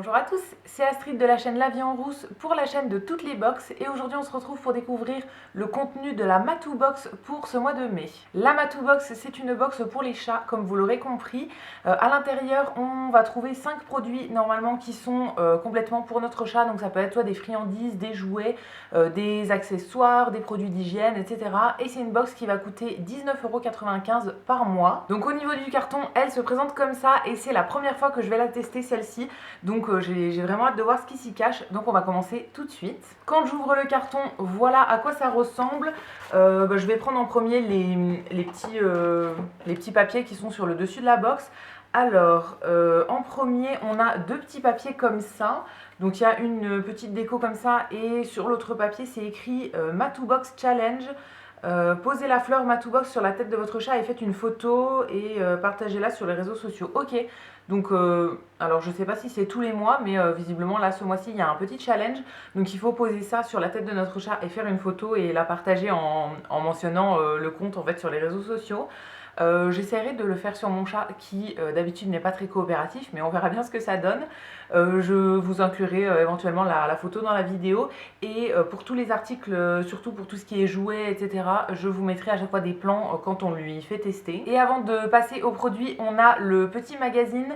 Bonjour à tous, c'est Astrid de la chaîne La Vie en Rousse pour la chaîne de toutes les box et aujourd'hui on se retrouve pour découvrir le contenu de la Matou Box pour ce mois de mai. La Matou Box, c'est une box pour les chats comme vous l'aurez compris. À l'intérieur on va trouver 5 produits normalement qui sont complètement pour notre chat, donc ça peut être soit des friandises, des jouets, des accessoires, des produits d'hygiène, etc. Et c'est une box qui va coûter 19,95 € par mois. Donc au niveau du carton, elle se présente comme ça et c'est la première fois que je vais la tester celle-ci. Donc j'ai vraiment hâte de voir ce qui s'y cache, donc on va commencer tout de suite. Quand j'ouvre le carton, voilà à quoi ça ressemble. Je vais prendre en premier les petits papiers qui sont sur le dessus de la box. Alors, en premier, on a deux petits papiers comme ça. Donc il y a une petite déco comme ça et sur l'autre papier c'est écrit Matou Box Challenge. Posez la fleur Matou Box sur la tête de votre chat et faites une photo et partagez-la sur les réseaux sociaux. Ok, donc alors je sais pas si c'est tous les mois, mais visiblement là ce mois-ci il y a un petit challenge. Donc il faut poser ça sur la tête de notre chat et faire une photo et la partager en mentionnant le compte en fait sur les réseaux sociaux. J'essaierai de le faire sur mon chat qui d'habitude n'est pas très coopératif, mais on verra bien ce que ça donne. Je vous inclurai éventuellement la photo dans la vidéo et pour tous les articles, surtout pour tout ce qui est jouets, etc., je vous mettrai à chaque fois des plans quand on lui fait tester. Et avant de passer au produit, on a le petit magazine.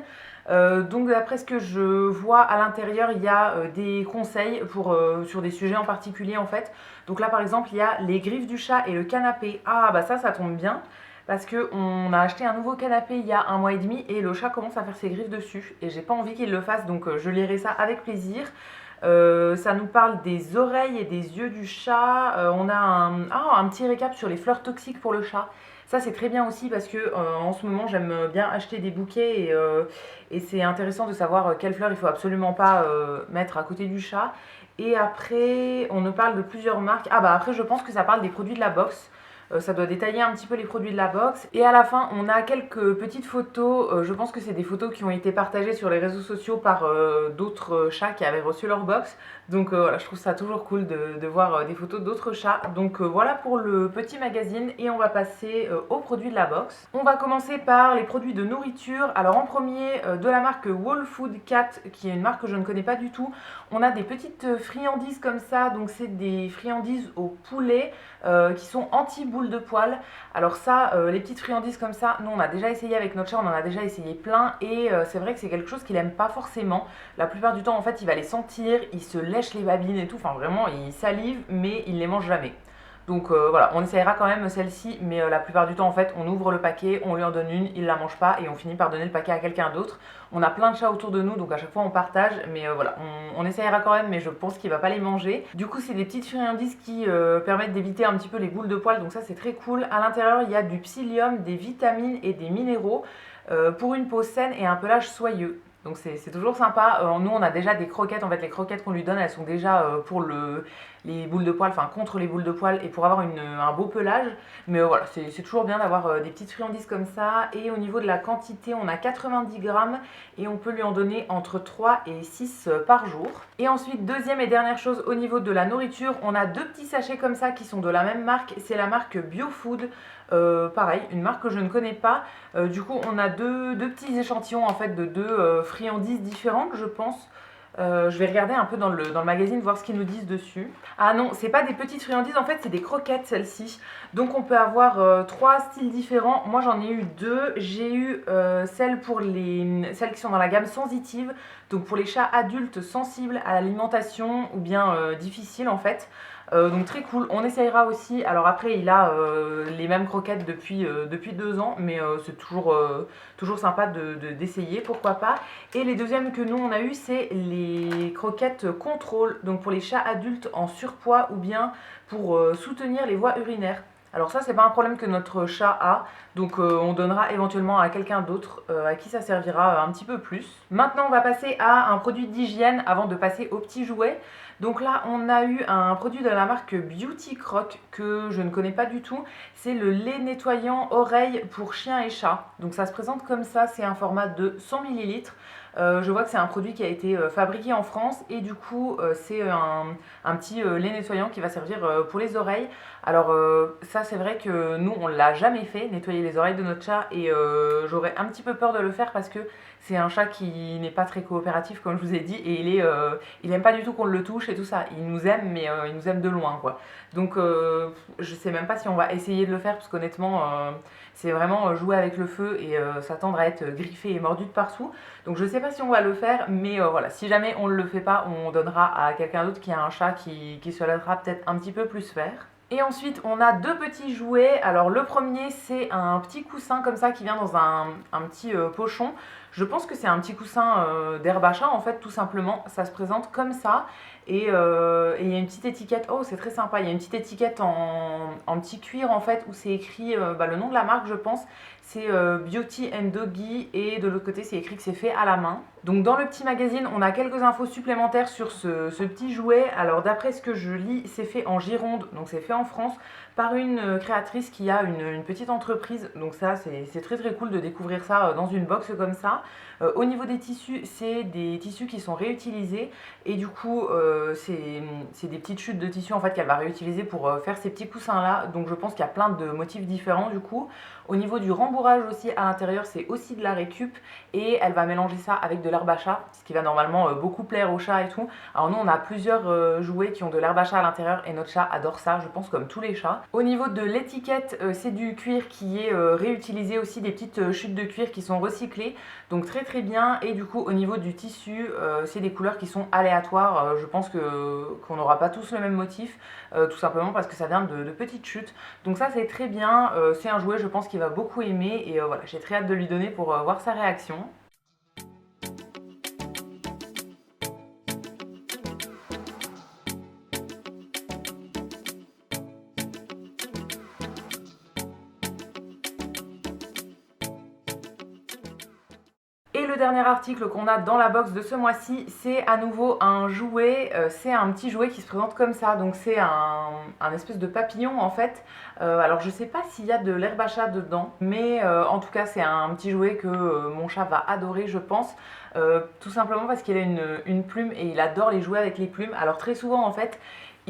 Donc d'après ce que je vois à l'intérieur, il y a des conseils sur des sujets en particulier en fait. Donc là par exemple, il y a les griffes du chat et le canapé. Ah bah ça tombe bien. Parce qu'on a acheté un nouveau canapé il y a 1 mois et demi et le chat commence à faire ses griffes dessus. Et j'ai pas envie qu'il le fasse, donc je lirai ça avec plaisir. Ça nous parle des oreilles et des yeux du chat. On a un petit récap sur les fleurs toxiques pour le chat. Ça c'est très bien aussi parce que en ce moment j'aime bien acheter des bouquets et c'est intéressant de savoir quelles fleurs il faut absolument pas mettre à côté du chat. Et après on nous parle de plusieurs marques. Ah bah après je pense que ça parle des produits de la box. Ça doit détailler un petit peu les produits de la box. Et à la fin, on a quelques petites photos. Je pense que c'est des photos qui ont été partagées sur les réseaux sociaux par d'autres chats qui avaient reçu leur box. Donc voilà, je trouve ça toujours cool de voir des photos d'autres chats. Donc voilà pour le petit magazine et on va passer aux produits de la box. On va commencer par les produits de nourriture. Alors en premier, de la marque Whole Food Cat, qui est une marque que je ne connais pas du tout. On a des petites friandises comme ça. Donc c'est des friandises au poulet qui sont anti-boules de poils. Alors ça, les petites friandises comme ça, nous on a déjà essayé avec notre chat, on en a déjà essayé plein et c'est vrai que c'est quelque chose qu'il aime pas forcément. La plupart du temps en fait il va les sentir, il se lèche les babines et tout, enfin vraiment il salive mais il les mange jamais. Donc voilà, on essayera quand même celle-ci, mais la plupart du temps en fait on ouvre le paquet, on lui en donne une, il la mange pas et on finit par donner le paquet à quelqu'un d'autre. On a plein de chats autour de nous donc à chaque fois on partage, mais voilà, on essayera quand même, mais je pense qu'il va pas les manger. Du coup c'est des petites friandises qui permettent d'éviter un petit peu les boules de poils, donc ça c'est très cool. À l'intérieur il y a du psyllium, des vitamines et des minéraux pour une peau saine et un pelage soyeux. Donc c'est toujours sympa. Nous on a déjà des croquettes, en fait les croquettes qu'on lui donne elles sont déjà pour les boules de poils, enfin contre les boules de poils et pour avoir un beau pelage. Mais voilà, c'est toujours bien d'avoir des petites friandises comme ça. Et au niveau de la quantité, on a 90 grammes et on peut lui en donner entre 3 et 6 par jour. Et ensuite, deuxième et dernière chose, au niveau de la nourriture, on a deux petits sachets comme ça qui sont de la même marque. C'est la marque BioFood. Pareil, une marque que je ne connais pas. Du coup, on a deux petits échantillons en fait de deux friandises différentes, je pense. Je vais regarder un peu dans le magazine, voir ce qu'ils nous disent dessus. Ah non, c'est pas des petites friandises, en fait c'est des croquettes celles-ci. Donc on peut avoir 3 styles différents. Moi j'en ai eu 2. J'ai eu celles qui sont dans la gamme sensitive. Donc pour les chats adultes sensibles à l'alimentation ou bien difficiles en fait. Donc très cool, on essayera aussi. Alors après il a les mêmes croquettes depuis 2 ans, mais c'est toujours sympa d'essayer, pourquoi pas. Et les deuxièmes que nous on a eu c'est les croquettes contrôle, donc pour les chats adultes en surpoids ou bien pour soutenir les voies urinaires. Alors ça c'est pas un problème que notre chat a, donc on donnera éventuellement à quelqu'un d'autre à qui ça servira un petit peu plus. Maintenant on va passer à un produit d'hygiène avant de passer aux petits jouets. Donc là on a eu un produit de la marque Beauty Croc que je ne connais pas du tout. C'est le lait nettoyant oreille pour chien et chat. Donc ça se présente comme ça, c'est un format de 100 ml. Je vois que c'est un produit qui a été fabriqué en France et du coup c'est un petit lait nettoyant qui va servir pour les oreilles. Alors ça c'est vrai que nous on l'a jamais fait, nettoyer les oreilles de notre chat, et j'aurais un petit peu peur de le faire parce que c'est un chat qui n'est pas très coopératif comme je vous ai dit, et il aime pas du tout qu'on le touche et tout ça. Il nous aime mais il nous aime de loin quoi. Donc je sais même pas si on va essayer de le faire parce qu'honnêtement c'est vraiment jouer avec le feu et s'attendre à être griffé et mordu de partout. Donc je sais pas si on va le faire, mais voilà, si jamais on ne le fait pas, on donnera à quelqu'un d'autre qui a un chat qui se laissera peut-être un petit peu plus faire. Et ensuite, on a deux petits jouets. Alors le premier, c'est un petit coussin comme ça qui vient dans un petit pochon. Je pense que c'est un petit coussin d'herbe à chat en fait, tout simplement. Ça se présente comme ça. Et il y a une petite étiquette, oh c'est très sympa, il y a une petite étiquette en petit cuir en fait où c'est écrit le nom de la marque je pense. C'est Beauty and Doggy, et de l'autre côté c'est écrit que c'est fait à la main. Donc dans le petit magazine on a quelques infos supplémentaires sur ce petit jouet. Alors d'après ce que je lis, c'est fait en Gironde, donc c'est fait en France par une créatrice qui a une petite entreprise. Donc ça c'est très très cool de découvrir ça dans une box comme ça. Au niveau des tissus, c'est des tissus qui sont réutilisés et du coup c'est des petites chutes de tissu en fait qu'elle va réutiliser pour faire ces petits coussins là. Donc je pense qu'il y a plein de motifs différents du coup. Au niveau du rembourrage aussi à l'intérieur, c'est aussi de la récup et elle va mélanger ça avec de l'herbe à chat, ce qui va normalement beaucoup plaire aux chats et tout. Alors nous on a plusieurs jouets qui ont de l'herbe à chat à l'intérieur et notre chat adore ça, je pense, comme tous les chats. Au niveau de l'étiquette, c'est du cuir qui est réutilisé aussi, des petites chutes de cuir qui sont recyclées, donc très très bien. Et du coup au niveau du tissu, c'est des couleurs qui sont aléatoires. Je pense qu'on n'aura pas tous le même motif, tout simplement parce que ça vient de petites chutes. Donc ça c'est très bien, c'est un jouet je pense qu'il va beaucoup aimer, et voilà, j'ai très hâte de lui donner pour voir sa réaction. Et le dernier article qu'on a dans la box de ce mois-ci, c'est à nouveau un jouet. C'est un petit jouet qui se présente comme ça. Donc c'est un espèce de papillon en fait. Alors je sais pas s'il y a de l'herbe à chat dedans, mais en tout cas c'est un petit jouet que mon chat va adorer je pense. Tout simplement parce qu'il a une plume et il adore les jouets avec les plumes. Alors très souvent en fait,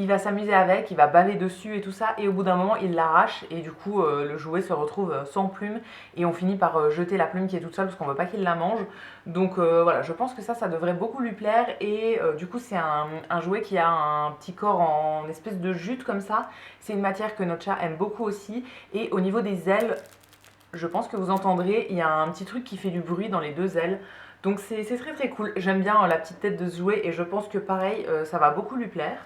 il va s'amuser avec, il va baver dessus et tout ça, et au bout d'un moment il l'arrache et du coup le jouet se retrouve sans plume et on finit par jeter la plume qui est toute seule parce qu'on veut pas qu'il la mange. Donc voilà, je pense que ça devrait beaucoup lui plaire, et du coup c'est un jouet qui a un petit corps en espèce de jute comme ça. C'est une matière que notre chat aime beaucoup aussi, et au niveau des ailes, je pense que vous entendrez, il y a un petit truc qui fait du bruit dans les deux ailes. Donc c'est très très cool, j'aime bien la petite tête de ce jouet et je pense que pareil ça va beaucoup lui plaire.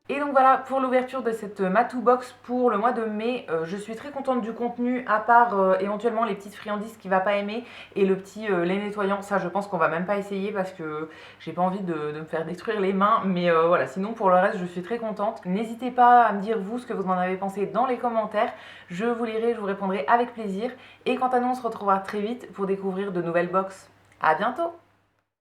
Et donc voilà pour l'ouverture de cette Matou Box pour le mois de mai. Je suis très contente du contenu, à part éventuellement les petites friandises qu'il va pas aimer et le petit lait nettoyant. Ça je pense qu'on va même pas essayer parce que j'ai pas envie de me faire détruire les mains. Mais voilà, sinon pour le reste je suis très contente. N'hésitez pas à me dire vous ce que vous en avez pensé dans les commentaires. Je vous lirai, je vous répondrai avec plaisir. Et quant à nous, on se retrouvera très vite pour découvrir de nouvelles box. À bientôt!